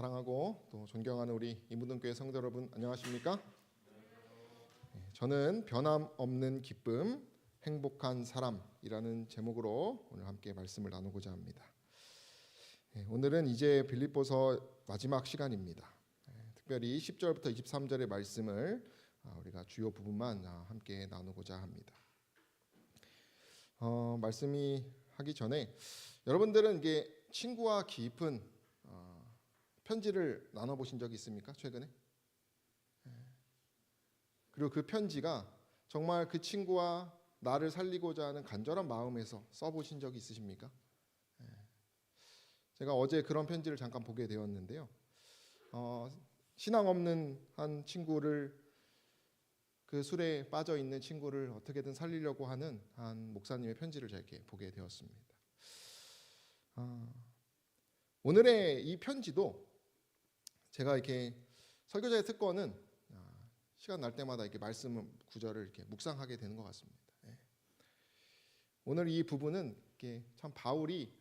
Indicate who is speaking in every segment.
Speaker 1: 사랑하고 또 존경하는 우리 이무등교회 성도 여러분, 안녕하십니까? 저는 변함없는 기쁨, 행복한 사람이라는 제목으로 오늘 함께 말씀을 나누고자 합니다. 오늘은 이제 빌립보서 마지막 시간입니다. 특별히 10절부터 23절의 말씀을 우리가 주요 부분만 함께 나누고자 합니다. 말씀이 하기 전에 여러분들은 이게 친구와 깊은 편지를 나눠보신 적이 있습니까? 최근에? 그리고 그 편지가 정말 그 친구와 나를 살리고자 하는 간절한 마음에서 써보신 적이 있으십니까? 제가 어제 그런 편지를 잠깐 보게 되었는데요. 신앙 없는 한 친구를, 그 술에 빠져 있는 친구를 어떻게든 살리려고 하는 한 목사님의 편지를 제가 이렇게 보게 되었습니다. 오늘의 이 편지도 제가 이렇게 설교자의 특권은 시간 날 때마다 이렇게 말씀 구절을 이렇게 묵상하게 되는 것 같습니다. 오늘 이 부분은 이렇게 참 바울이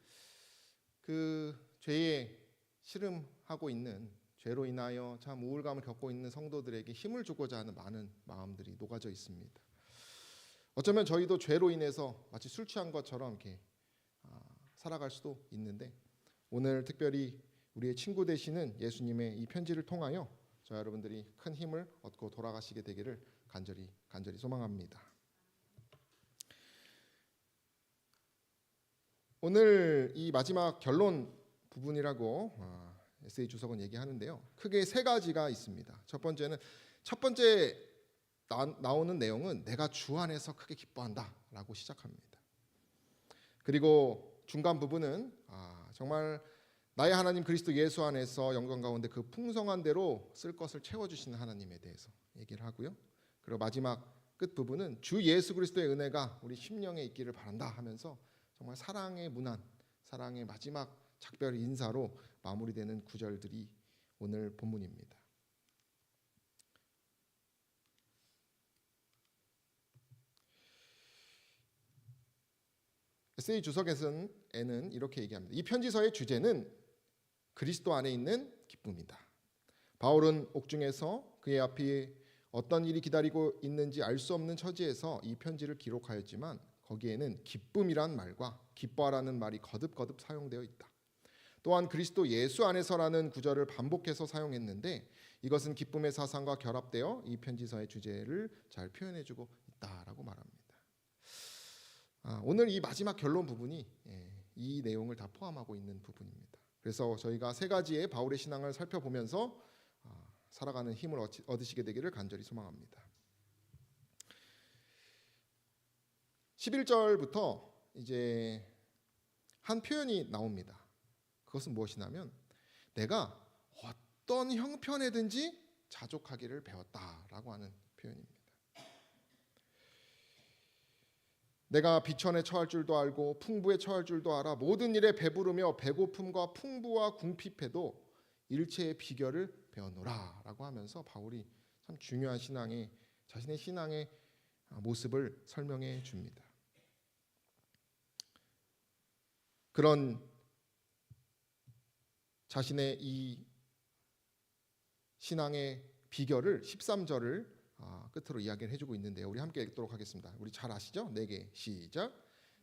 Speaker 1: 그 죄에 씨름하고 있는, 죄로 인하여 참 우울감을 겪고 있는 성도들에게 힘을 주고자 하는 많은 마음들이 녹아져 있습니다. 어쩌면 저희도 죄로 인해서 마치 술 취한 것처럼 이렇게 살아갈 수도 있는데, 오늘 특별히 우리의 친구 되시는 예수님의 이 편지를 통하여 저 여러분들이 큰 힘을 얻고 돌아가시게 되기를 간절히 소망합니다. 오늘 이 마지막 결론 부분이라고 에세이 주석은 얘기하는데요. 크게 세 가지가 있습니다. 첫 번째 나오는 내용은 내가 주 안에서 크게 기뻐한다라고 시작합니다. 그리고 중간 부분은 정말 나의 하나님 그리스도 예수 안에서 영광 가운데 그 풍성한 대로 쓸 것을 채워주시는 하나님에 대해서 얘기를 하고요. 그리고 마지막 끝 부분은 주 예수 그리스도의 은혜가 우리 심령에 있기를 바란다 하면서 정말 사랑의 문안, 사랑의 마지막 작별 인사로 마무리되는 구절들이 오늘 본문입니다. 에세이 주석에는 이렇게 얘기합니다. 이 편지서의 주제는 그리스도 안에 있는 기쁨이다. 바울은 옥중에서 그의 앞에 어떤 일이 기다리고 있는지 알 수 없는 처지에서 이 편지를 기록하였지만 거기에는 기쁨이란 말과 기뻐하라는 말이 거듭거듭 사용되어 있다. 또한 그리스도 예수 안에서라는 구절을 반복해서 사용했는데 이것은 기쁨의 사상과 결합되어 이 편지서의 주제를 잘 표현해주고 있다라고 말합니다. 오늘 이 마지막 결론 부분이 이 내용을 다 포함하고 있는 부분입니다. 그래서 저희가 세 가지의 바울의 신앙을 살펴보면서 살아가는 힘을 얻으시게 되기를 간절히 소망합니다. 11절부터 이제 한 표현이 나옵니다. 그것은 무엇이냐면 내가 어떤 형편에든지 자족하기를 배웠다라고 하는 표현입니다. 내가 비천에 처할 줄도 알고 풍부에 처할 줄도 알아 모든 일에 배부르며 배고픔과 풍부와 궁핍해도 일체의 비결을 배웠노라 라고 하면서 바울이 참 중요한 자신의 신앙의 모습을 설명해 줍니다. 그런 자신의 이 신앙의 비결을 13절을 끝으로 이야기를 해주고 있는데요. 우리 함께 읽도록 하겠습니다. 우리 잘 아시죠? 4개 시작.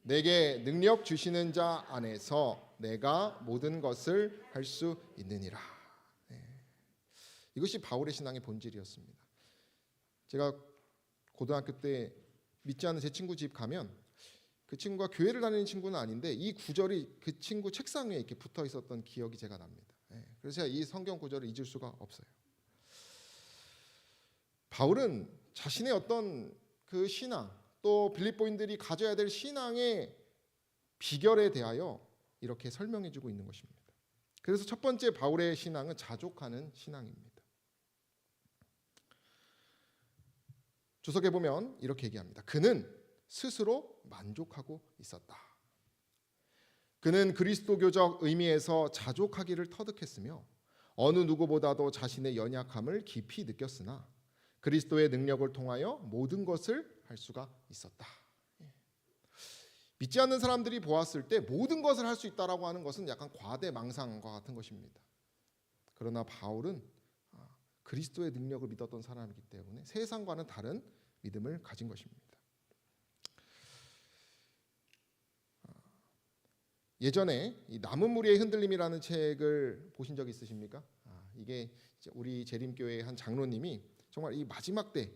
Speaker 1: 내게 능력 주시는 자 안에서 내가 모든 것을 할 수 있느니라. 이것이 바울의 신앙의 본질이었습니다. 제가 고등학교 때 믿지 않는 제 친구 집 가면 그 친구가 교회를 다니는 친구는 아닌데 이 구절이 그 친구 책상 위에 이렇게 붙어 있었던 기억이 제가 납니다. 그래서 제가 이 성경 구절을 잊을 수가 없어요. 바울은 자신의 어떤 그 신앙, 또 빌립보인들이 가져야 될 신앙의 비결에 대하여 이렇게 설명해 주고 있는 것입니다. 그래서 첫 번째 바울의 신앙은 자족하는 신앙입니다. 주석에 보면 이렇게 얘기합니다. 그는 스스로 만족하고 있었다. 그는 그리스도교적 의미에서 자족하기를 터득했으며 어느 누구보다도 자신의 연약함을 깊이 느꼈으나 그리스도의 능력을 통하여 모든 것을 할 수가 있었다. 믿지 않는 사람들이 보았을 때 모든 것을 할 수 있다라고 하는 것은 약간 과대망상과 같은 것입니다. 그러나 바울은 그리스도의 능력을 믿었던 사람이기 때문에 세상과는 다른 믿음을 가진 것입니다. 예전에 이 남은 무리의 흔들림이라는 책을 보신 적 있으십니까? 이게 우리 재림교회의 한 장로님이 정말 이 마지막 때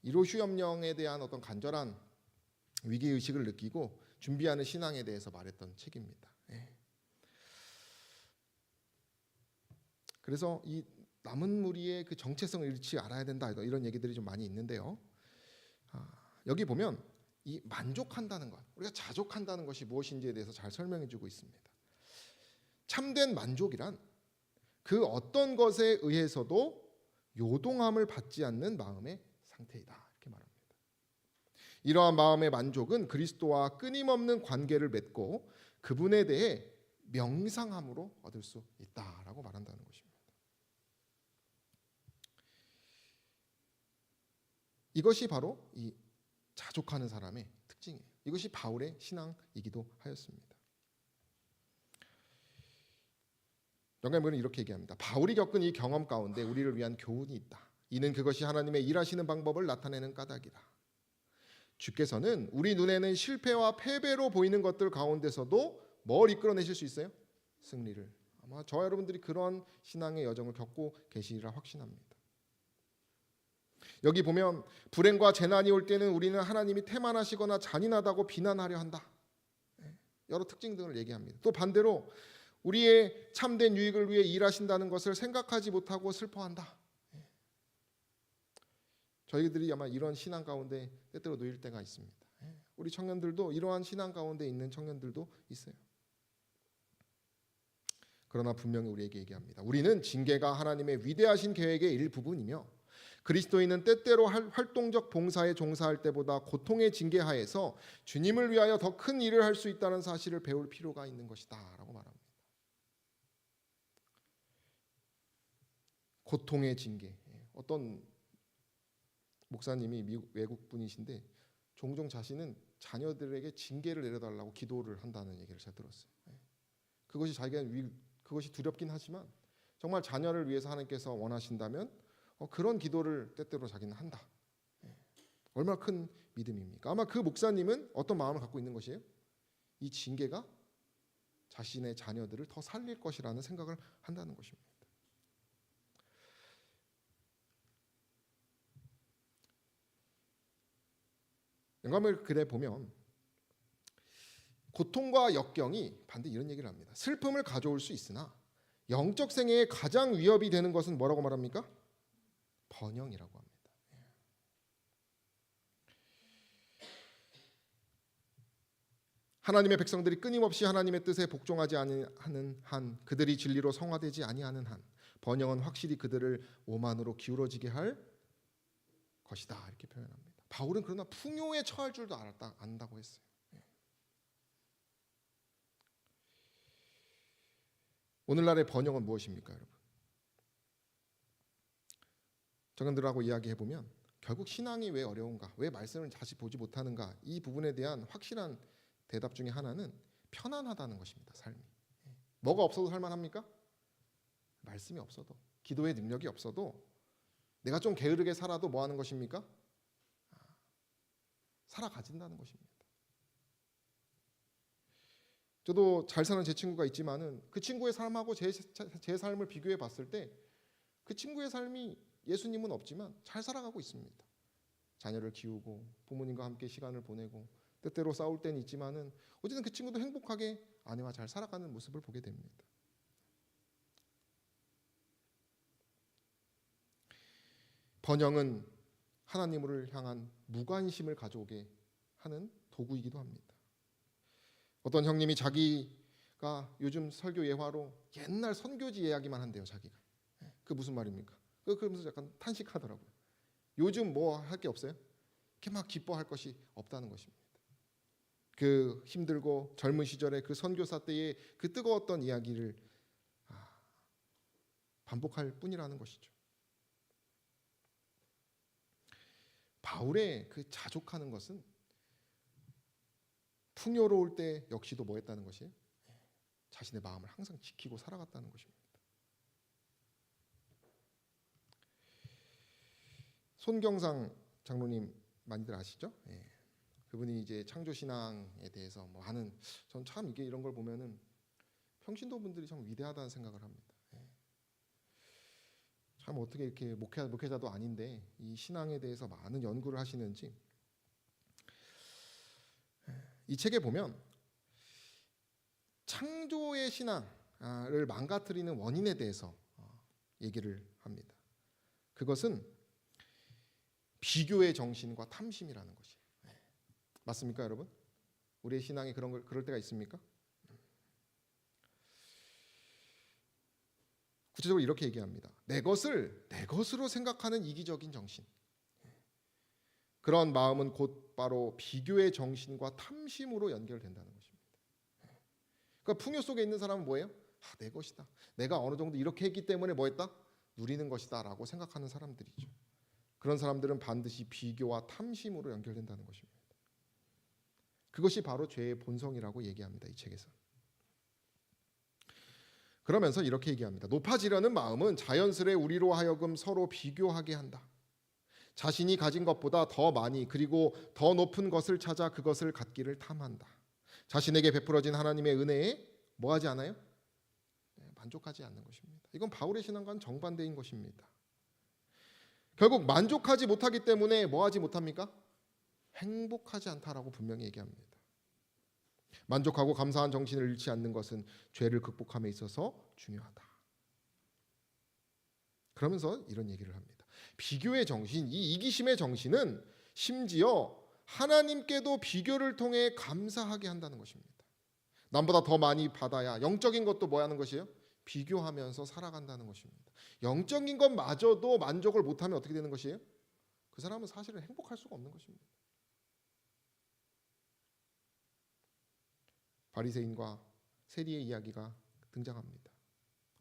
Speaker 1: 1호 휴업령에 대한 어떤 간절한 위기의식을 느끼고 준비하는 신앙에 대해서 말했던 책입니다. 그래서 이 남은 무리의 그 정체성을 일치 알아야 된다 이런 얘기들이 좀 많이 있는데요. 여기 보면 이 만족한다는 것, 우리가 자족한다는 것이 무엇인지에 대해서 잘 설명해주고 있습니다. 참된 만족이란 그 어떤 것에 의해서도 요동함을 받지 않는 마음의 상태이다 이렇게 말합니다. 이러한 마음의 만족은 그리스도와 끊임없는 관계를 맺고 그분에 대해 명상함으로 얻을 수 있다라고 말한다는 것입니다. 이것이 바로 이 자족하는 사람의 특징이에요. 이것이 바울의 신앙이기도 하였습니다. 영감은 이렇게 얘기합니다. 바울이 겪은 이 경험 가운데 우리를 위한 교훈이 있다. 이는 그것이 하나님의 일하시는 방법을 나타내는 까닭이다. 주께서는 우리 눈에는 실패와 패배로 보이는 것들 가운데서도 뭘 이끌어내실 수 있어요? 승리를. 아마 저와 여러분들이 그런 신앙의 여정을 겪고 계시리라 확신합니다. 여기 보면 불행과 재난이 올 때는 우리는 하나님이 태만하시거나 잔인하다고 비난하려 한다. 여러 특징 등을 얘기합니다. 또 반대로 우리의 참된 유익을 위해 일하신다는 것을 생각하지 못하고 슬퍼한다. 저희들이 아마 이런 신앙 가운데 때때로 놓일 때가 있습니다. 우리 청년들도 이러한 신앙 가운데 있는 청년들도 있어요. 그러나 분명히 우리에게 얘기합니다. 우리는 징계가 하나님의 위대하신 계획의 일부분이며 그리스도인은 때때로 활동적 봉사에 종사할 때보다 고통의 징계하에서 주님을 위하여 더 큰 일을 할 수 있다는 사실을 배울 필요가 있는 것이다 라고 말합니다. 고통의 징계. 어떤 목사님이 외국 분이신데 종종 자신은 자녀들에게 징계를 내려달라고 기도를 한다는 얘기를 제가 들었어요. 그것이 두렵긴 하지만 정말 자녀를 위해서 하나님께서 원하신다면 그런 기도를 때때로 자기는 한다. 얼마나 큰 믿음입니까? 아마 그 목사님은 어떤 마음을 갖고 있는 것이에요? 이 징계가 자신의 자녀들을 더 살릴 것이라는 생각을 한다는 것입니다. 영감의 글에 보면 고통과 역경이 반드시 이런 얘기를 합니다. 슬픔을 가져올 수 있으나 영적 생애에 가장 위협이 되는 것은 뭐라고 말합니까? 번영이라고 합니다. 하나님의 백성들이 끊임없이 하나님의 뜻에 복종하지 아니하는 한, 그들이 진리로 성화되지 아니하는 한, 번영은 확실히 그들을 오만으로 기울어지게 할 것이다 이렇게 표현합니다. 바울은 그러나 풍요에 처할 줄도 안다고 했어요. 오늘날의 번영은 무엇입니까, 여러분? 청년들하고 이야기해보면 결국 신앙이 왜 어려운가, 왜 말씀을 다시 보지 못하는가, 이 부분에 대한 확실한 대답 중에 하나는 편안하다는 것입니다. 삶이. 뭐가 없어도 살만합니까? 말씀이 없어도, 기도의 능력이 없어도, 내가 좀 게으르게 살아도 뭐 하는 것입니까? 살아가진다는 것입니다. 저도 잘 사는 제 친구가 있지만은 그 친구의 삶하고 제 삶을 비교해 봤을 때 그 친구의 삶이 예수님은 없지만 잘 살아가고 있습니다. 자녀를 키우고 부모님과 함께 시간을 보내고 때때로 싸울 때는 있지만은 어쨌든 그 친구도 행복하게 아내와 잘 살아가는 모습을 보게 됩니다. 번영은 하나님을 향한 무관심을 가져오게 하는 도구이기도 합니다. 어떤 형님이 자기가 요즘 설교 예화로 옛날 선교지 이야기만 한대요. 자기가. 그 무슨 말입니까? 그러면서 약간 탄식하더라고요. 요즘 뭐 할 게 없어요? 이렇게 막 기뻐할 것이 없다는 것입니다. 그 힘들고 젊은 시절에 그 선교사 때의 그 뜨거웠던 이야기를 반복할 뿐이라는 것이죠. 바울의 그 자족하는 것은 풍요로울 때 역시도 뭐 했다는 것이에요? 자신의 마음을 항상 지키고 살아갔다는 것입니다. 손경상 장로님 많이들 아시죠? 예. 그분이 이제 창조 신앙에 대해서 뭐 하는, 전 참 이게 이런 걸 보면은 평신도 분들이 참 위대하다는 생각을 합니다. 예. 참 어떻게 이렇게 목회자도 아닌데 이 신앙에 대해서 많은 연구를 하시는지. 이 책에 보면 창조의 신앙을 망가뜨리는 원인에 대해서 얘기를 합니다. 그것은 비교의 정신과 탐심이라는 것이에요. 맞습니까, 여러분? 우리의 신앙이 그럴 때가 있습니까? 구체적으로 이렇게 얘기합니다. 내 것을 내 것으로 생각하는 이기적인 정신. 그런 마음은 곧바로 비교의 정신과 탐심으로 연결된다는 것입니다. 그러니까 풍요 속에 있는 사람은 뭐예요? 내 것이다. 내가 어느 정도 이렇게 했기 때문에 뭐했다? 누리는 것이다라고 생각하는 사람들이죠. 그런 사람들은 반드시 비교와 탐심으로 연결된다는 것입니다. 그것이 바로 죄의 본성이라고 얘기합니다. 이 책에서. 그러면서 이렇게 얘기합니다. 높아지려는 마음은 자연스레 우리로 하여금 서로 비교하게 한다. 자신이 가진 것보다 더 많이 그리고 더 높은 것을 찾아 그것을 갖기를 탐한다. 자신에게 베풀어진 하나님의 은혜에 뭐하지 않아요? 만족하지 않는 것입니다. 이건 바울의 신앙과는 정반대인 것입니다. 결국 만족하지 못하기 때문에 뭐하지 못합니까? 행복하지 않다라고 분명히 얘기합니다. 만족하고 감사한 정신을 잃지 않는 것은 죄를 극복함에 있어서 중요하다. 그러면서 이런 얘기를 합니다. 비교의 정신, 이 이기심의 정신은 심지어 하나님께도 비교를 통해 감사하게 한다는 것입니다. 남보다 더 많이 받아야 영적인 것도 뭐 하는 것이에요? 비교하면서 살아간다는 것입니다. 영적인 것마저도 만족을 못하면 어떻게 되는 것이에요? 그 사람은 사실은 행복할 수가 없는 것입니다. 바리새인과 세리의 이야기가 등장합니다.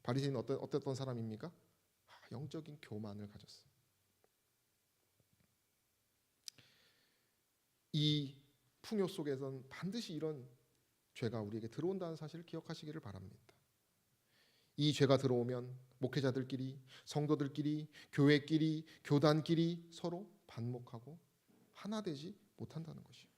Speaker 1: 바리새인은 어땠던 사람입니까? 영적인 교만을 가졌어요. 이 풍요 속에선 반드시 이런 죄가 우리에게 들어온다는 사실을 기억하시기를 바랍니다. 이 죄가 들어오면 목회자들끼리, 성도들끼리, 교회끼리, 교단끼리 서로 반목하고 하나 되지 못한다는 것이요.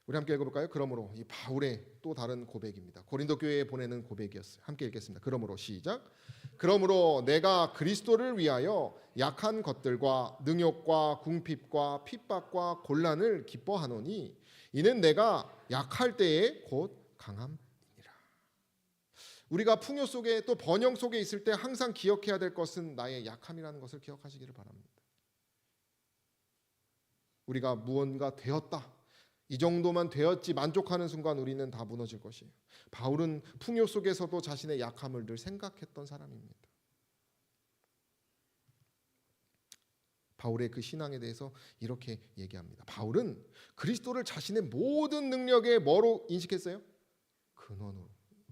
Speaker 1: 우리 함께 읽어볼까요? 그러므로 이 바울의 또 다른 고백입니다. 고린도 교회에 보내는 고백이었어요. 함께 읽겠습니다. 그러므로 시작. 그러므로 내가 그리스도를 위하여 약한 것들과 능욕과 궁핍과 핍박과 곤란을 기뻐하노니 이는 내가 약할 때에 곧 강함이니라. 우리가 풍요 속에 또 번영 속에 있을 때 항상 기억해야 될 것은 나의 약함이라는 것을 기억하시기를 바랍니다. 우리가 무언가 되었다, 이 정도만 되었지 만족하는 순간 우리는 다 무너질 것이에요. 바울은 풍요 속에서도 자신의 약함을 늘 생각했던 사람입니다. 바울의 그 신앙에 대해서 이렇게 얘기합니다. 바울은 그리스도를 자신의 모든 능력의 뭐로 인식했어요? 근원으로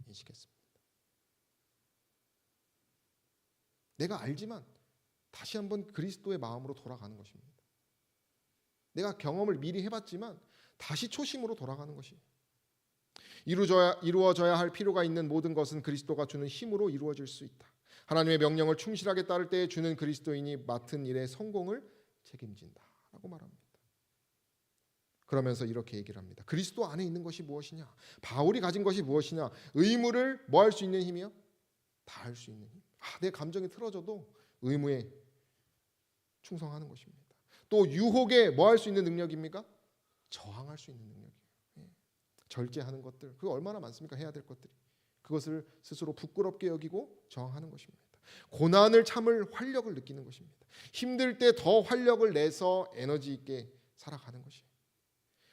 Speaker 1: 인식했습니다. 내가 알지만 다시 한번 그리스도의 마음으로 돌아가는 것입니다. 내가 경험을 미리 해봤지만 다시 초심으로 돌아가는 것이에요. 이루어져야 할 필요가 있는 모든 것은 그리스도가 주는 힘으로 이루어질 수 있다. 하나님의 명령을 충실하게 따를 때에 주는 그리스도인이 맡은 일의 성공을 책임진다라고 말합니다. 그러면서 이렇게 얘기를 합니다. 그리스도 안에 있는 것이 무엇이냐? 바울이 가진 것이 무엇이냐? 의무를 뭐 할 수 있는 힘이요? 다 할 수 있는 힘. 내 감정이 틀어져도 의무에 충성하는 것입니다. 또 유혹에 뭐 할 수 있는 능력입니까? 저항할 수 있는 능력이에요. 절제하는 것들, 그거 얼마나 많습니까? 해야 될 것들이. 그것을 스스로 부끄럽게 여기고 저항하는 것입니다. 고난을 참을 활력을 느끼는 것입니다. 힘들 때 더 활력을 내서 에너지 있게 살아가는 것이에요.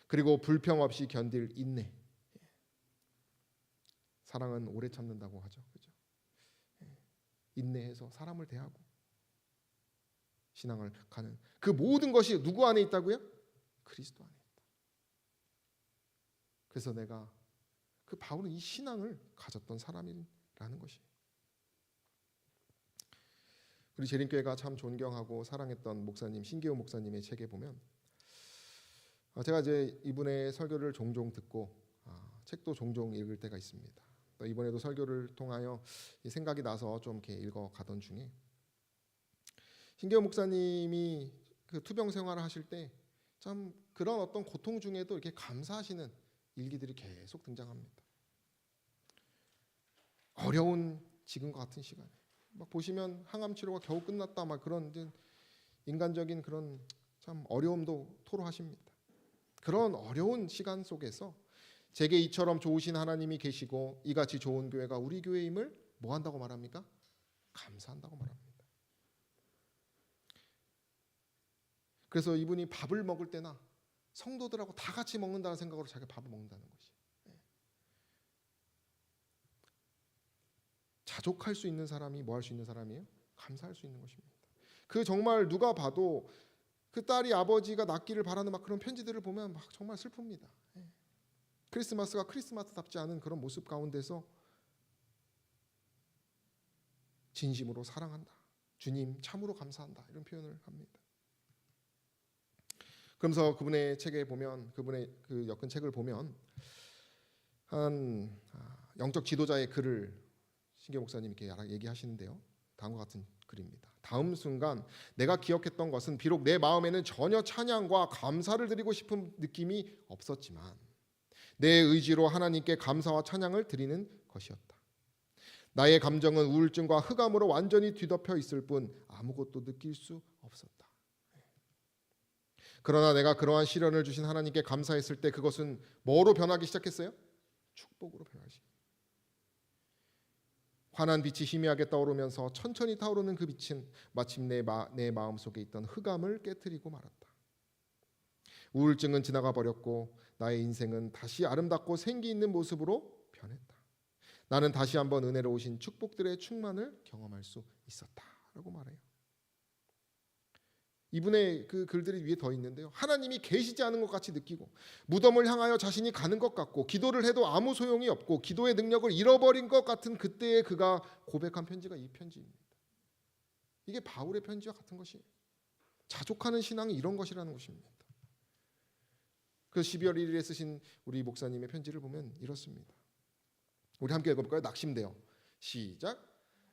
Speaker 1: 그리고 불평 없이 견딜 인내. 사랑은 오래 참는다고 하죠. 그죠? 인내해서 사람을 대하고 신앙을 가는 그 모든 것이 누구 안에 있다고요? 그리스도 안에 있다. 그래서 내가 그 바울은 이 신앙을 가졌던 사람이라는 것이에요. 우리 재림교회가 참 존경하고 사랑했던 목사님 신기호 목사님의 책에 보면 제가 이제 이분의 설교를 종종 듣고 책도 종종 읽을 때가 있습니다. 또 이번에도 설교를 통하여 생각이 나서 좀 이렇게 읽어가던 중에 신계호 목사님이 그 투병 생활을 하실 때 참 그런 어떤 고통 중에도 이렇게 감사하시는 일기들이 계속 등장합니다. 어려운 지금과 같은 시간에 막 보시면 항암 치료가 겨우 끝났다 막 그런 인간적인 그런 참 어려움도 토로하십니다. 그런 어려운 시간 속에서 제게 이처럼 좋으신 하나님이 계시고 이같이 좋은 교회가 우리 교회임을 뭐 한다고 말합니까? 감사한다고 말합니다. 그래서 이분이 밥을 먹을 때나 성도들하고 다 같이 먹는다는 생각으로 자기가 밥을 먹는다는 것이, 자족할 수 있는 사람이 뭐 할 수 있는 사람이에요? 감사할 수 있는 것입니다. 그 정말 누가 봐도 그 딸이 아버지가 낫기를 바라는 막 그런 편지들을 보면 막 정말 슬픕니다. 크리스마스가 크리스마스답지 않은 그런 모습 가운데서 진심으로 사랑한다, 주님 참으로 감사한다, 이런 표현을 합니다. 그러면서 그분의 책에 보면, 그분의 그 엮은 책을 보면 한 영적 지도자의 글을 신계 목사님이 이렇게 얘기하시는데요. 다음과 같은 글입니다. 다음 순간 내가 기억했던 것은 비록 내 마음에는 전혀 찬양과 감사를 드리고 싶은 느낌이 없었지만 내 의지로 하나님께 감사와 찬양을 드리는 것이었다. 나의 감정은 우울증과 흑암으로 완전히 뒤덮여 있을 뿐 아무것도 느낄 수 없었다. 그러나 내가 그러한 시련을 주신 하나님께 감사했을 때 그것은 뭐로 변하기 시작했어요? 축복으로 변하시. 환한 빛이 희미하게 떠오르면서 천천히 타오르는 그 빛은 마침내 내 마음속에 있던 흑암을 깨트리고 말았다. 우울증은 지나가 버렸고 나의 인생은 다시 아름답고 생기 있는 모습으로 변했다. 나는 다시 한번 은혜로우신 축복들의 충만을 경험할 수 있었다라고 말해요. 이분의 그 글들이 위에 더 있는데요. 하나님이 계시지 않은 것 같이 느끼고 무덤을 향하여 자신이 가는 것 같고 기도를 해도 아무 소용이 없고 기도의 능력을 잃어버린 것 같은 그때에 그가 고백한 편지가 이 편지입니다. 이게 바울의 편지와 같은 것이에요. 자족하는 신앙이 이런 것이라는 것입니다. 그 12월 1일에 쓰신 우리 목사님의 편지를 보면 이렇습니다. 우리 함께 읽어볼까요? 낙심되어. 시작.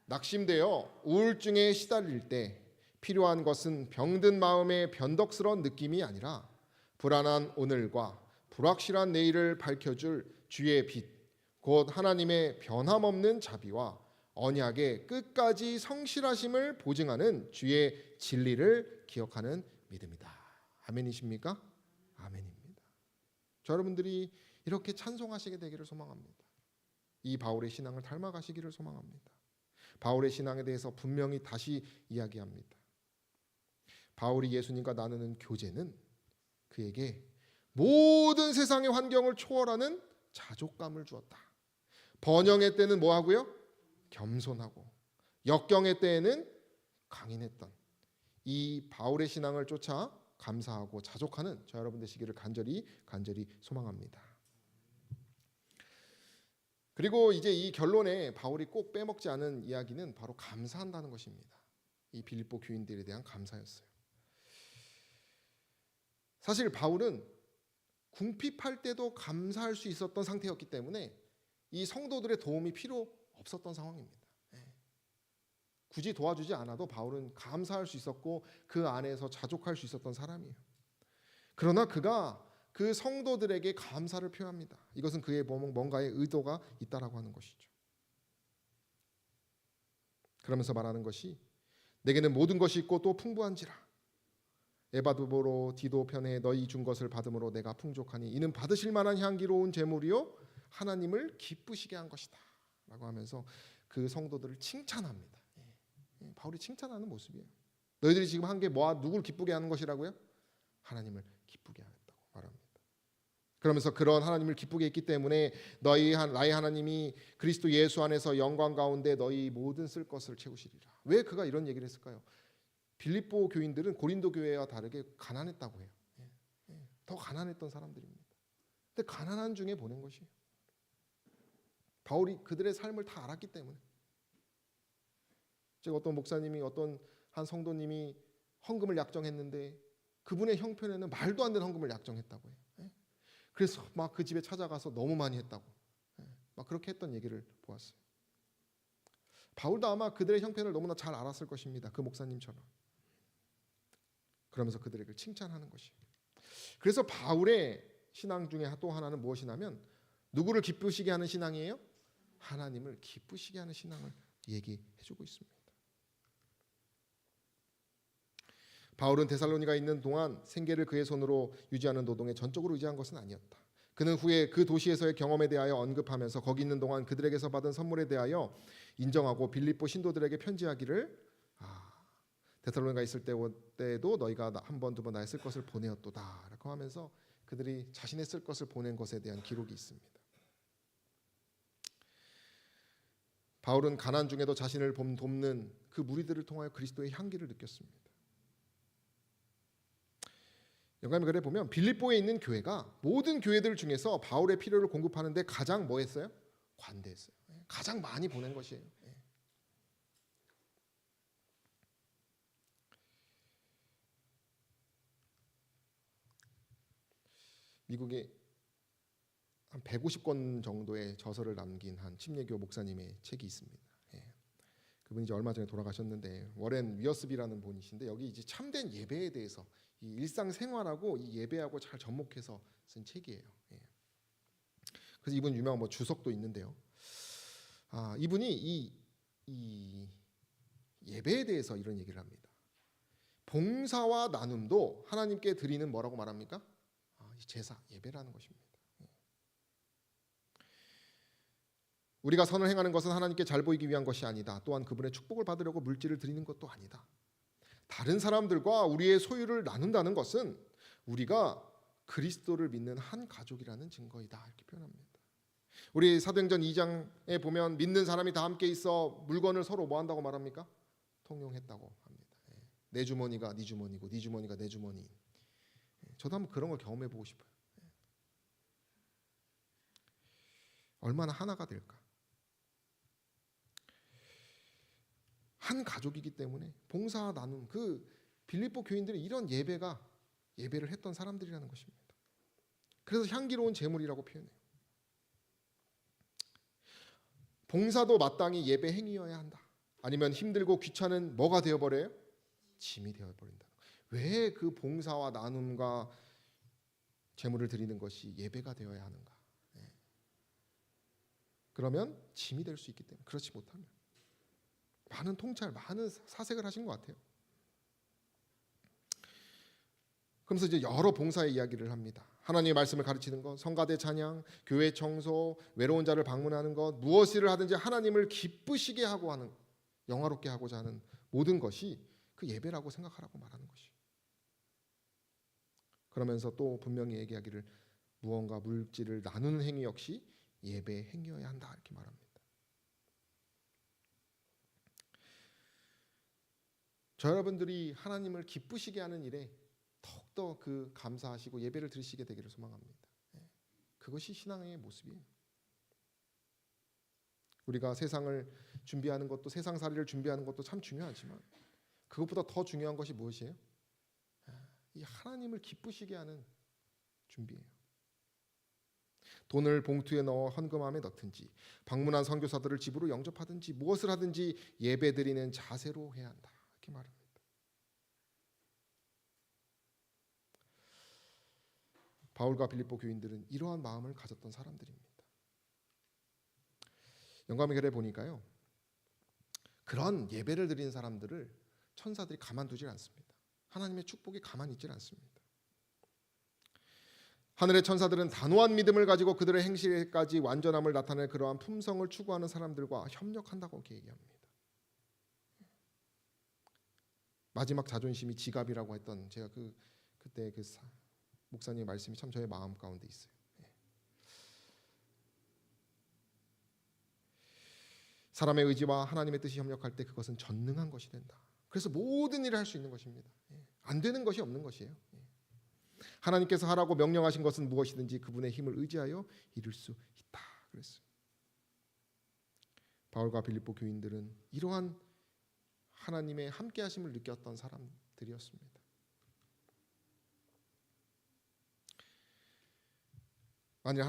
Speaker 1: 낙심되어 우울증에 시달릴 때 필요한 것은 병든 마음의 변덕스러운 느낌이 아니라 불안한 오늘과 불확실한 내일을 밝혀줄 주의 빛, 곧 하나님의 변함없는 자비와 언약의 끝까지 성실하심을 보증하는 주의 진리를 기억하는 믿음이다. 아멘이십니까? 아멘입니다. 저 여러분들이 이렇게 찬송하시게 되기를 소망합니다. 이 바울의 신앙을 닮아가시기를 소망합니다. 바울의 신앙에 대해서 분명히 다시 이야기합니다. 바울이 예수님과 나누는 교제는 그에게 모든 세상의 환경을 초월하는 자족감을 주었다. 번영의 때는 뭐 하고요? 겸손하고, 역경의 때에는 강인했던 이 바울의 신앙을 쫓아 감사하고 자족하는 저 여러분 되시기를 간절히 소망합니다. 그리고 이제 이 결론에 바울이 꼭 빼먹지 않은 이야기는 바로 감사한다는 것입니다. 이 빌립보 교인들에 대한 감사였어요. 사실 바울은 궁핍할 때도 감사할 수 있었던 상태였기 때문에 이 성도들의 도움이 필요 없었던 상황입니다. 굳이 도와주지 않아도 바울은 감사할 수 있었고 그 안에서 자족할 수 있었던 사람이에요. 그러나 그가 그 성도들에게 감사를 표합니다. 이것은 그의 뭔가의 의도가 있다라고 하는 것이죠. 그러면서 말하는 것이 내게는 모든 것이 있고 또 풍부한지라 에바두보로 디도 편에 너희 준 것을 받음으로 내가 풍족하니 이는 받으실 만한 향기로운 제물이요 하나님을 기쁘시게 한 것이다 라고 하면서 그 성도들을 칭찬합니다. 바울이 칭찬하는 모습이에요. 너희들이 지금 한 게 뭐야? 누굴 기쁘게 하는 것이라고요? 하나님을 기쁘게 하겠다고 말합니다. 그러면서 그런 하나님을 기쁘게 했기 때문에 나의 하나님이 그리스도 예수 안에서 영광 가운데 너희 모든 쓸 것을 채우시리라. 왜 그가 이런 얘기를 했을까요? 빌립보 교인들은 고린도 교회와 다르게 가난했다고 해요. 더 가난했던 사람들입니다. 근데 가난한 중에 보낸 것이에요. 바울이 그들의 삶을 다 알았기 때문에. 제가 어떤 목사님이 어떤 한 성도님이 헌금을 약정했는데 그분의 형편에는 말도 안 되는 헌금을 약정했다고 해요. 그래서 막 그 집에 찾아가서 너무 많이 했다고 막 그렇게 했던 얘기를 보았어요. 바울도 아마 그들의 형편을 너무나 잘 알았을 것입니다. 그 목사님처럼. 그러면서 그들에게 칭찬하는 것이에요. 그래서 바울의 신앙 중에 또 하나는 무엇이냐면 누구를 기쁘시게 하는 신앙이에요? 하나님을 기쁘시게 하는 신앙을 얘기해주고 있습니다. 바울은 데살로니가 있는 동안 생계를 그의 손으로 유지하는 노동에 전적으로 의지한 것은 아니었다. 그는 후에 그 도시에서의 경험에 대하여 언급하면서 거기 있는 동안 그들에게서 받은 선물에 대하여 인정하고 빌립보 신도들에게 편지하기를 데살로니가 있을 때도 너희가 한 번, 두 번 나의 쓸 것을 보내었도다 라고 하면서 그들이 자신의 쓸 것을 보낸 것에 대한 기록이 있습니다. 바울은 가난 중에도 자신을 돕는 그 무리들을 통하여 그리스도의 향기를 느꼈습니다. 영감의 글에 보면 빌립보에 있는 교회가 모든 교회들 중에서 바울의 필요를 공급하는데 가장 뭐 했어요? 관대했어요. 가장 많이 보낸 것이에요. 미국에 한 150권 정도의 저서를 남긴 한 침례교 목사님의 책이 있습니다. 그분이 이제 얼마 전에 돌아가셨는데 워렌 위어스비라는 분이신데 여기 이제 참된 예배에 대해서 이 일상생활하고 이 예배하고 잘 접목해서 쓴 책이에요. 그래서 이분 유명한 뭐 주석도 있는데요. 이분이 이 예배에 대해서 이런 얘기를 합니다. 봉사와 나눔도 하나님께 드리는 뭐라고 말합니까? 제사, 예배라는 것입니다. 우리가 선을 행하는 것은 하나님께 잘 보이기 위한 것이 아니다. 또한 그분의 축복을 받으려고 물질을 드리는 것도 아니다. 다른 사람들과 우리의 소유를 나눈다는 것은 우리가 그리스도를 믿는 한 가족이라는 증거이다. 이렇게 표현합니다. 우리 사도행전 2장에 보면 믿는 사람이 다 함께 있어 물건을 서로 뭐 한다고 말합니까? 통용했다고 합니다. 내 주머니가 네 주머니고 네 주머니가 내 주머니. 저도 한번 그런 걸 경험해 보고 싶어요. 얼마나 하나가 될까? 한 가족이기 때문에 봉사와 나눔, 그 빌립보 교인들이 이런 예배를 했던 사람들이라는 것입니다. 그래서 향기로운 제물이라고 표현해요. 봉사도 마땅히 예배 행위여야 한다. 아니면 힘들고 귀찮은 뭐가 되어버려요? 짐이 되어버린다. 왜 그 봉사와 나눔과 제물을 드리는 것이 예배가 되어야 하는가? 그러면 짐이 될 수 있기 때문에 그렇지 못하면 많은 통찰, 많은 사색을 하신 것 같아요. 그러면서 이제 여러 봉사의 이야기를 합니다. 하나님의 말씀을 가르치는 것, 성가대 찬양, 교회 청소, 외로운 자를 방문하는 것, 무엇을 하든지 하나님을 기쁘시게 하고 하는, 영화롭게 하고자 하는 모든 것이 그 예배라고 생각하라고 말하는 것이. 그러면서 또 분명히 얘기하기를 무언가 물질을 나누는 행위 역시 예배 행위여야 한다 이렇게 말합니다. 저 여러분들이 하나님을 기쁘시게 하는 일에 더욱더 그 감사하시고 예배를 드리시게 되기를 소망합니다. 그것이 신앙의 모습이에요. 우리가 세상을 준비하는 것도 세상살이를 준비하는 것도 참 중요하지만 그것보다 더 중요한 것이 무엇이에요? 이 하나님을 기쁘시게 하는 준비예요. 돈을 봉투에 넣어 헌금함에 넣든지 방문한 선교사들을 집으로 영접하든지 무엇을 하든지 예배드리는 자세로 해야 한다. 이렇게 말합니다. 바울과 빌립보 교인들은 이러한 마음을 가졌던 사람들입니다. 영감의 글에 보니까요. 그런 예배를 드리는 사람들을 천사들이 가만두질 않습니다. 하나님의 축복이 가만히 있질 않습니다. 하늘의 천사들은 단호한 믿음을 가지고 그들의 행실까지 완전함을 나타낼 그러한 품성을 추구하는 사람들과 협력한다고 얘기합니다. 마지막 자존심이 지갑이라고 했던 제가 그때 목사님의 말씀이 참 저의 마음 가운데 있어요. 사람의 의지와 하나님의 뜻이 협력할 때 그것은 전능한 것이 된다. 그래서 모든 일을 할 수 있는 것입니다. 안 되는 것이 없는 것이에요. 하나님께서 하라고 명령하신 것은 무엇이든지 그분의 힘을 의지하여 이룰 수 있다. 그랬어요. 바울과 빌립보 교인들은 이러한 하나님의 함께하심을 느꼈던 사람들이었습니다. 만일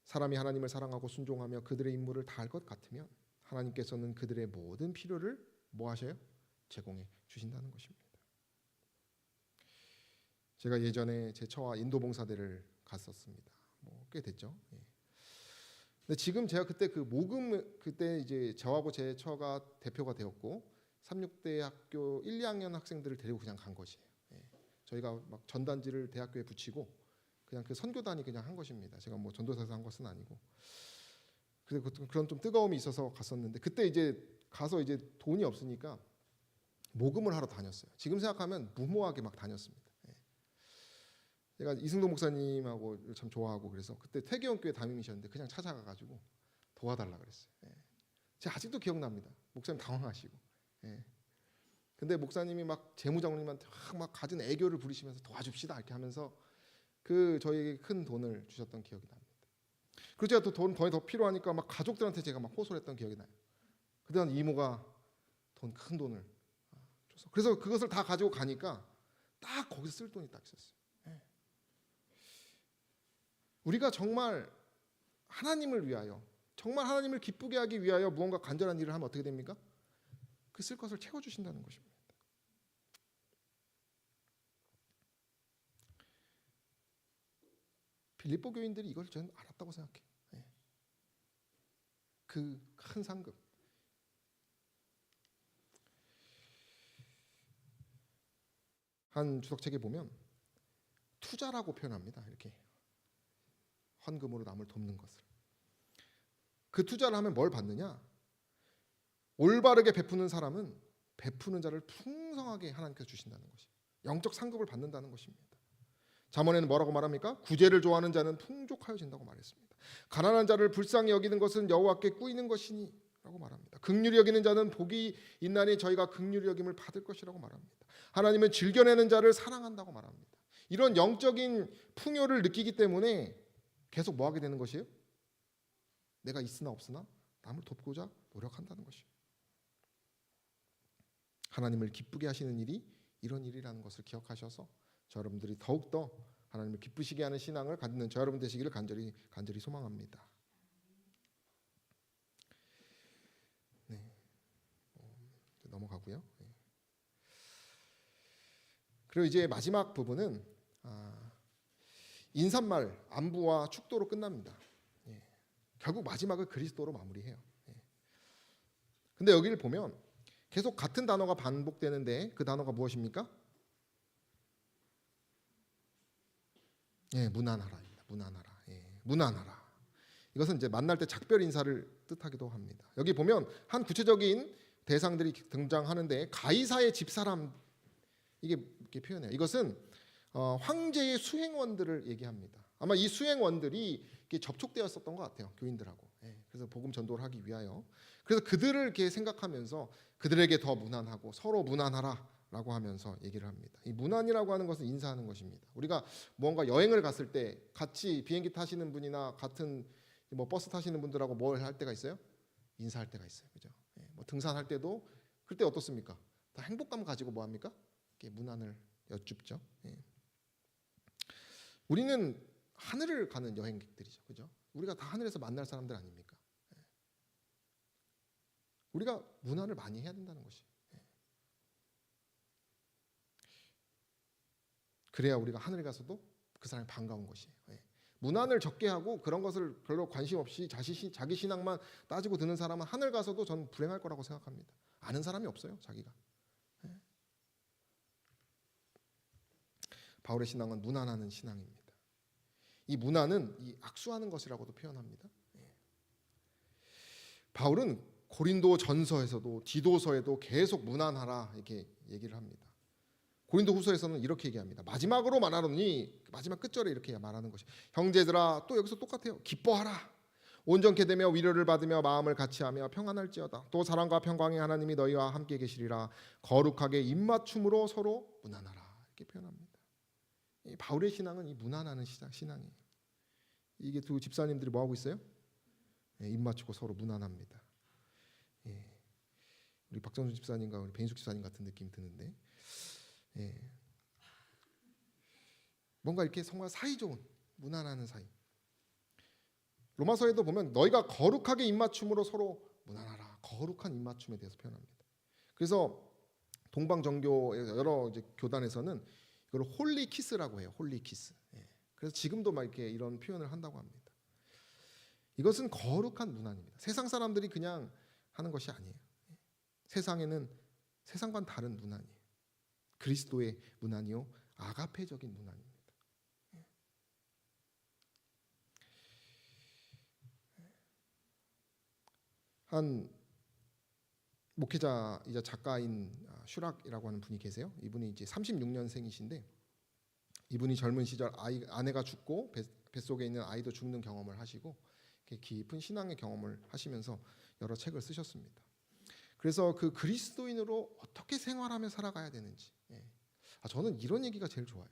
Speaker 1: 사람이 하나님을 사랑하고 순종하며 그들의 임무를 다할 것 같으면 하나님께서는 그들의 모든 필요를 뭐 하셔요? 제공해 주신다는 것입니다. 제가 예전에 제 처와 인도 봉사대를 갔었습니다. 꽤 됐죠. 근데 지금 제가 그때 그 모금 그때 이제 저하고 제 처가 대표가 되었고 36대 학교 1, 2학년 학생들을 데리고 그냥 간 것이에요. 저희가 막 전단지를 대학교에 붙이고 그냥 그 선교단이 그냥 한 것입니다. 제가 뭐 전도사에서 한 것은 아니고. 그래서 그런 좀 뜨거움이 있어서 갔었는데 그때 이제 가서 이제 돈이 없으니까 모금을 하러 다녔어요. 지금 생각하면 무모하게 막 다녔습니다. 제가 이승도 목사님하고 참 좋아하고 그래서 그때 태계원교회 담임이셨는데 그냥 찾아가가지고 도와달라 그랬어요. 제가 아직도 기억납니다. 목사님 당황하시고. 근데 목사님이 막 재무장로님한테 막 가진 애교를 부리시면서 도와줍시다 이렇게 하면서 그 저희에게 큰 돈을 주셨던 기억이 납니다. 그리고 제가 또 돈 더 필요하니까 막 가족들한테 제가 막 호소를 했던 기억이 나요. 그때는 이모가 큰 돈을 줘서 그래서 그것을 다 가지고 가니까 딱 거기서 쓸 돈이 딱 있었어요. 우리가 정말 하나님을 위하여 정말 하나님을 기쁘게 하기 위하여 무언가 간절한 일을 하면 어떻게 됩니까? 그 쓸 것을 채워주신다는 것입니다. 빌립보 교인들이 이걸 저는 알았다고 생각해요. 그 큰 상급. 한 주석책에 보면 투자라고 표현합니다. 이렇게 헌금으로 남을 돕는 것을. 그 투자를 하면 뭘 받느냐? 올바르게 베푸는 사람은 베푸는 자를 풍성하게 하나님께서 주신다는 것이에요. 영적 상급을 받는다는 것입니다. 잠언에는 뭐라고 말합니까? 구제를 좋아하는 자는 풍족하여진다고 말했습니다. 가난한 자를 불쌍히 여기는 것은 여호와께 꾸이는 것이니 라고 말합니다. 긍휼히 여기는 자는 복이 있나니 저희가 긍휼히 여김을 받을 것이라고 말합니다. 하나님은 즐겨내는 자를 사랑한다고 말합니다. 이런 영적인 풍요를 느끼기 때문에 계속 뭐 하게 되는 것이에요? 내가 있으나 없으나 남을 돕고자 노력한다는 것이에요. 하나님을 기쁘게 하시는 일이 이런 일이라는 것을 기억하셔서 저 여러분들이 더욱더 하나님을 기쁘시게 하는 신앙을 갖는 저 여러분 되시기를 간절히 소망합니다. 네, 넘어가고요. 그리고 이제 마지막 부분은 인사말, 안부와 축도로 끝납니다. 결국 마지막을 그리스도로 마무리해요. 근데 여기를 보면 계속 같은 단어가 반복되는데 그 단어가 무엇입니까? 무난하라입니다. 무난하라. 무난하라. 이것은 이제 만날 때 작별 인사를 뜻하기도 합니다. 여기 보면 한 구체적인 대상들이 등장하는데 가이사의 집사람 이게 이렇게 표현해요. 이것은 황제의 수행원들을 얘기합니다. 아마 이 수행원들이 접촉되었었던 것 같아요. 교인들하고. 그래서 복음 전도를 하기 위하여. 그래서 그들을 이렇게 생각하면서 그들에게 더 무난하고 서로 무난하라라고 하면서 얘기를 합니다. 이 무난이라고 하는 것은 인사하는 것입니다. 우리가 뭔가 여행을 갔을 때 같이 비행기 타시는 분이나 같은 뭐 버스 타시는 분들하고 뭘 할 때가 있어요? 인사할 때가 있어요. 그죠? 뭐 등산할 때도 그때 어떻습니까? 다 행복감 가지고 뭐 합니까? 이렇게 문안을 여쭙죠. 우리는 하늘을 가는 여행객들이죠. 그죠? 우리가 다 하늘에서 만날 사람들 아닙니까? 우리가 문안을 많이 해야 된다는 것이. 그래야 우리가 하늘에 가서도 그 사람이 반가운 것이에요. 문안을 적게 하고 그런 것을 별로 관심 없이 자기 신앙만 따지고 드는 사람은 하늘 가서도 저는 불행할 거라고 생각합니다. 아는 사람이 없어요, 자기가. 바울의 신앙은 문안하는 신앙입니다. 이 문안은 이 악수하는 것이라고도 표현합니다. 바울은 고린도 전서에서도 디도서에도 계속 문안하라 이렇게 얘기를 합니다. 고린도 후서에서는 이렇게 얘기합니다. 마지막으로 말하노니 마지막 끝절에 이렇게 말하는 것이 형제들아 또 여기서 똑같아요. 기뻐하라. 온전케 되며 위로를 받으며 마음을 같이하며 평안할지어다. 또 사랑과 평강의 하나님이 너희와 함께 계시리라. 거룩하게 입맞춤으로 서로 문안하라. 이렇게 표현합니다. 이 바울의 신앙은 이 문안하는 신앙이에요. 이게 두 집사님들이 뭐 하고 있어요? 입맞추고 서로 문안합니다. 우리 박정준 집사님과 우리 배인숙 집사님 같은 느낌이 드는데 뭔가 이렇게 정말 사이 좋은 무난하는 사이. 로마서에도 보면 너희가 거룩하게 입맞춤으로 서로 무난하라. 거룩한 입맞춤에 대해서 표현합니다. 그래서 동방정교의 여러 이제 교단에서는 이걸 홀리 키스라고 해요. 홀리 키스. 그래서 지금도 막 이렇게 이런 표현을 한다고 합니다. 이것은 거룩한 문안입니다. 세상 사람들이 그냥 하는 것이 아니에요. 세상에는 세상과는 다른 문안이에요. 그리스도의 문안이요, 아가페적인 문안입니다. 한 목회자이자 작가인 슈락이라고 하는 분이 계세요. 이분이 이제 36년생이신데 이분이 젊은 시절 아내가 죽고 뱃속에 있는 아이도 죽는 경험을 하시고 깊은 신앙의 경험을 하시면서 여러 책을 쓰셨습니다. 그래서 그 그리스도인으로 어떻게 생활하며 살아가야 되는지, 저는 이런 얘기가 제일 좋아요.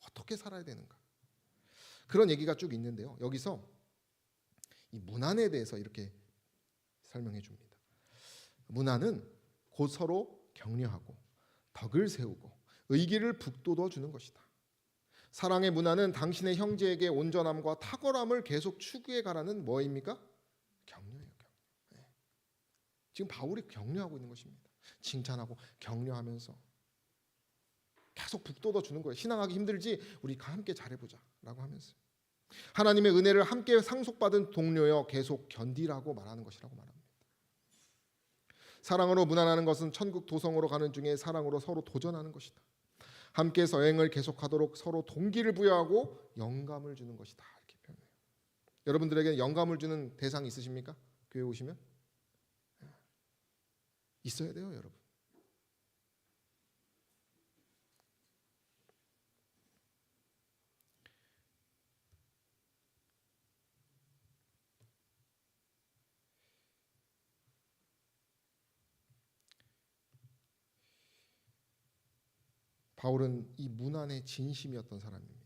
Speaker 1: 어떻게 살아야 되는가, 그런 얘기가 쭉 있는데요. 여기서 이 문안에 대해서 이렇게 설명해 줍니다. 문안은 곧 서로 격려하고 덕을 세우고 의기를 북돋워 주는 것이다. 사랑의 문안은 당신의 형제에게 온전함과 탁월함을 계속 추구해 가라는 뭐입니까? 격려예요. 격려. 지금 바울이 격려하고 있는 것입니다. 칭찬하고 격려하면서 계속 북돋워 주는 거예요. 신앙하기 힘들지 우리 함께 잘해보자 라고 하면서 하나님의 은혜를 함께 상속받은 동료여 계속 견디라고 말하는 것이라고 말합니다. 사랑으로 문안하는 것은 천국 도성으로 가는 중에 사랑으로 서로 도전하는 것이다. 함께 여행을 계속하도록 서로 동기를 부여하고 영감을 주는 것이다. 이렇게 표현해요. 여러분들에게 영감을 주는 대상 있으십니까? 교회 오시면? 있어야 돼요, 여러분. 바울은 이 문안의 진심이었던 사람입니다.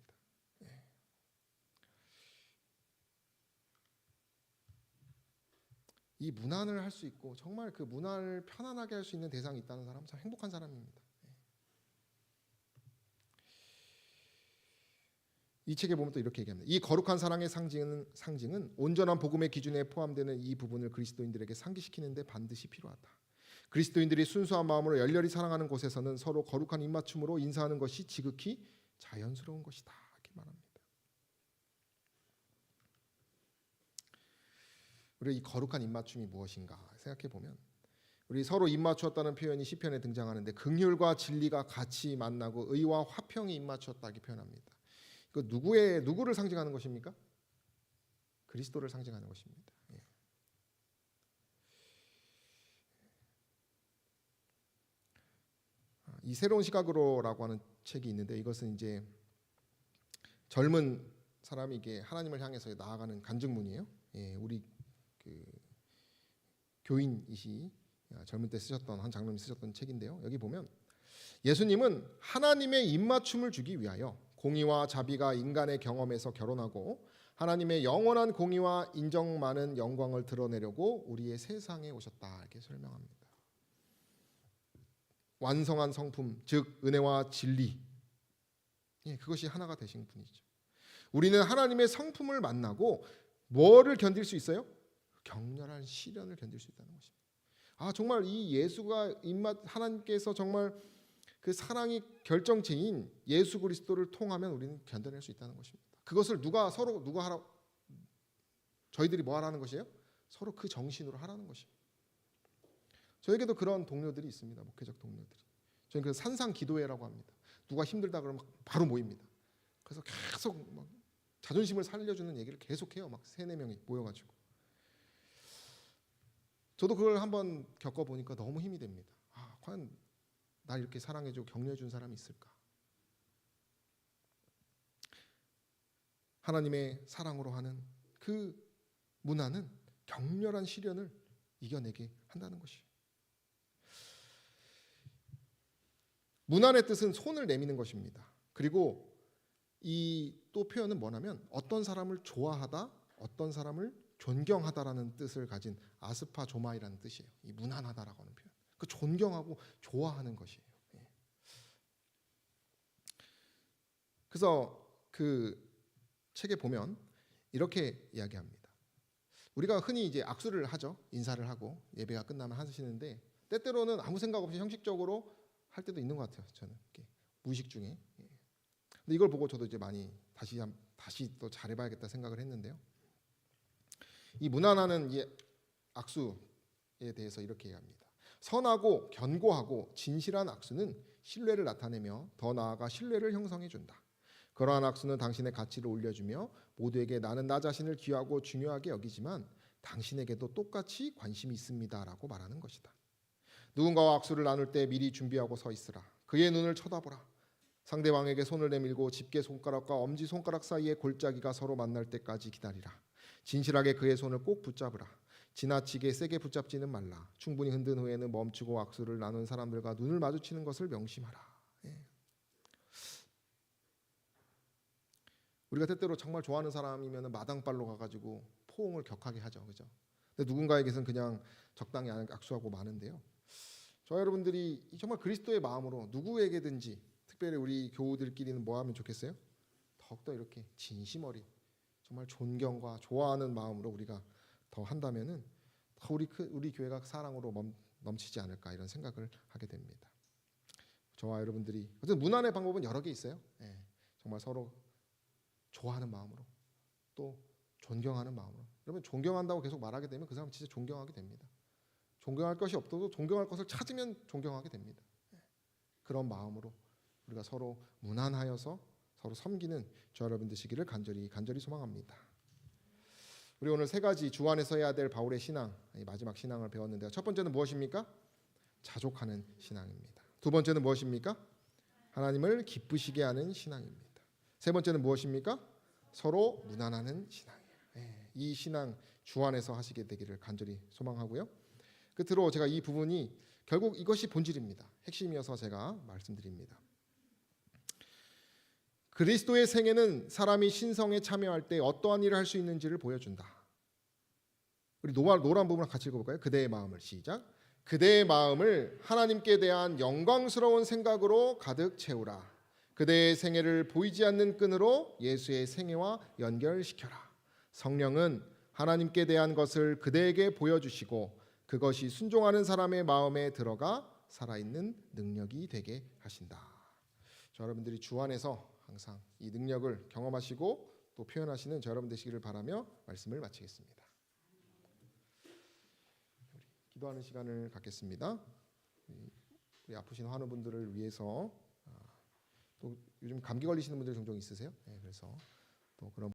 Speaker 1: 이 문안을 할 수 있고 정말 그 문안을 편안하게 할 수 있는 대상이 있다는 사람은 참 행복한 사람입니다. 이 책에 보면 또 이렇게 얘기합니다. 이 거룩한 사랑의 상징은 온전한 복음의 기준에 포함되는 이 부분을 그리스도인들에게 상기시키는 데 반드시 필요하다. 그리스도인들이 순수한 마음으로 열렬히 사랑하는 곳에서는 서로 거룩한 입맞춤으로 인사하는 것이 지극히 자연스러운 것이다. 이렇게 말합니다. 우리 이 거룩한 입맞춤이 무엇인가 생각해 보면 우리 서로 입맞추었다는 표현이 시편에 등장하는데 긍휼과 진리가 같이 만나고 의와 화평이 입맞추었다 이렇게 표현합니다. 그 누구를 상징하는 것입니까? 그리스도를 상징하는 것입니다. 이 새로운 시각으로라고 하는 책이 있는데 이것은 이제 젊은 사람이 이게 하나님을 향해서 나아가는 간증문이에요. 우리 그 교인이시 젊은 때 쓰셨던 한 장로님이 쓰셨던 책인데요. 여기 보면 예수님은 하나님의 입맞춤을 주기 위하여 공의와 자비가 인간의 경험에서 결혼하고 하나님의 영원한 공의와 인정 많은 영광을 드러내려고 우리의 세상에 오셨다 이렇게 설명합니다. 완성한 성품, 즉 은혜와 진리, 그것이 하나가 되신 분이죠. 우리는 하나님의 성품을 만나고 뭐를 견딜 수 있어요? 격렬한 시련을 견딜 수 있다는 것입니다. 정말 이 예수가 하나님께서 정말 그 사랑이 결정체인 예수 그리스도를 통하면 우리는 견뎌낼 수 있다는 것입니다. 그것을 누가 저희들이 뭐 하라는 것이에요? 서로 그 정신으로 하라는 것입니다. 저에게도 그런 동료들이 있습니다. 목회적 동료들이. 저희는 그 산상 기도회라고 합니다. 누가 힘들다 그러면 바로 모입니다. 그래서 계속 막 자존심을 살려주는 얘기를 계속해요. 막 3-4명이 모여가지고. 저도 그걸 한번 겪어보니까 너무 힘이 됩니다. 과연 날 이렇게 사랑해주고 격려해준 사람이 있을까? 하나님의 사랑으로 하는 그 문화는 격렬한 시련을 이겨내게 한다는 것이에요. 문안의 뜻은 손을 내미는 것입니다. 그리고 이 또 표현은 뭐냐면 어떤 사람을 좋아하다, 어떤 사람을 존경하다라는 뜻을 가진 아스파조마이라는 뜻이에요. 이 문안하다라고 하는 표현. 그 존경하고 좋아하는 것이에요. 그래서 그 책에 보면 이렇게 이야기합니다. 우리가 흔히 이제 악수를 하죠. 인사를 하고 예배가 끝나면 하시는데 때때로는 아무 생각 없이 형식적으로 할 때도 있는 것 같아요. 저는 무의식 중에. 근데 이걸 보고 저도 이제 많이 다시 또 잘해봐야겠다 생각을 했는데요. 이 무난하는 이 악수에 대해서 이렇게 얘기합니다. 선하고 견고하고 진실한 악수는 신뢰를 나타내며 더 나아가 신뢰를 형성해 준다. 그러한 악수는 당신의 가치를 올려주며 모두에게 나는 나 자신을 귀하고 중요하게 여기지만 당신에게도 똑같이 관심이 있습니다라고 말하는 것이다. 누군가와 악수를 나눌 때 미리 준비하고 서 있으라. 그의 눈을 쳐다보라. 상대방에게 손을 내밀고 집게 손가락과 엄지 손가락 사이의 골짜기가 서로 만날 때까지 기다리라. 진실하게 그의 손을 꼭 붙잡으라. 지나치게 세게 붙잡지는 말라. 충분히 흔든 후에는 멈추고 악수를 나눈 사람들과 눈을 마주치는 것을 명심하라. 예. 우리가 때때로 정말 좋아하는 사람이면 마당발로 가가지고 포옹을 격하게 하죠, 그죠? 근데 누군가에게서는 그냥 적당히 악수하고 마는데요. 저 여러분들이 정말 그리스도의 마음으로 누구에게든지, 특별히 우리 교우들끼리는 뭐 하면 좋겠어요? 더욱더 이렇게 진심 어린 정말 존경과 좋아하는 마음으로 우리가 더 한다면은 더 우리 교회가 사랑으로 넘치지 않을까 이런 생각을 하게 됩니다. 저와 여러분들이 어쨌든 문안의 방법은 여러 개 있어요. 예, 정말 서로 좋아하는 마음으로 또 존경하는 마음으로. 여러분 존경한다고 계속 말하게 되면 그 사람 진짜 존경하게 됩니다. 존경할 것이 없어도 존경할 것을 찾으면 존경하게 됩니다. 예, 그런 마음으로 우리가 서로 무난하여서 서로 섬기는 저 여러분 되시기를 간절히 소망합니다. 우리 오늘 세 가지 주 안에서 해야 될 바울의 신앙, 마지막 신앙을 배웠는데요. 첫 번째는 무엇입니까? 자족하는 신앙입니다. 두 번째는 무엇입니까? 하나님을 기쁘시게 하는 신앙입니다. 세 번째는 무엇입니까? 서로 무난하는 신앙이에요. 이 신앙 주 안에서 하시게 되기를 간절히 소망하고요. 끝으로 제가 이 부분이 결국 이것이 본질입니다. 핵심이어서 제가 말씀드립니다. 그리스도의 생애는 사람이 신성에 참여할 때 어떠한 일을 할 수 있는지를 보여준다. 우리 노란 부분을 같이 읽어볼까요? 그대의 마음을 시작. 그대의 마음을 하나님께 대한 영광스러운 생각으로 가득 채우라. 그대의 생애를 보이지 않는 끈으로 예수의 생애와 연결시켜라. 성령은 하나님께 대한 것을 그대에게 보여주시고 그것이 순종하는 사람의 마음에 들어가 살아있는 능력이 되게 하신다. 저 여러분들이 주 안에서 항상 이 능력을 경험하시고 또 표현하시는 저 여러분 되시기를 바라며 말씀을 마치겠습니다. 기도하는 시간을 갖겠습니다. 우리 아프신 환우분들을 위해서 또 요즘 감기 걸리시는 분들 종종 있으세요? 그래서 또 그런